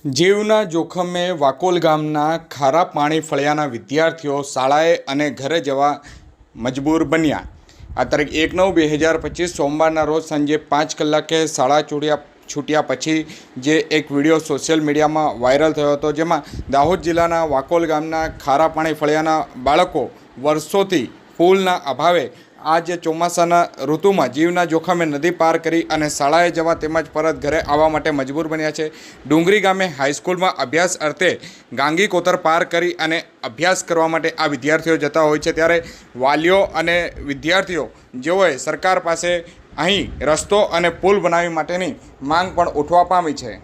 જીવના જોખમે વાકોલ ગામના ખારા પાણી ફળિયાના વિદ્યાર્થીઓ શાળાએ અને ઘરે જવા મજબૂર બન્યા। આ તારીખ 1/9/2025 સોમવારના રોજ સાંજે 5 કલાકે શાળા છૂટ્યા પછી જે એક વિડીયો સોશિયલ મીડિયામાં વાયરલ થયો હતો, જેમાં દાહોદ જિલ્લાના વાકોલ ગામના ખારા પાણી ફળિયાના બાળકો વર્ષોથી પુલના અભાવે આ જે ચોમાસાના ઋતુમાં જીવના જોખમે નદી પાર કરી અને શાળાએ જવા તેમજ પરત ઘરે આવવા માટે મજબૂર બન્યા છે। ડુંગરી ગામે હાઈસ્કૂલમાં અભ્યાસ અર્થે ગાંગી કોતર પાર કરી અને અભ્યાસ કરવા માટે આ વિદ્યાર્થીઓ જતા હોય છે, ત્યારે વાલીઓ અને વિદ્યાર્થીઓ જેઓએ સરકાર પાસે અહીં રસ્તો અને પુલ બનાવવા માટેની માંગ પણ ઉઠવા પામી છે।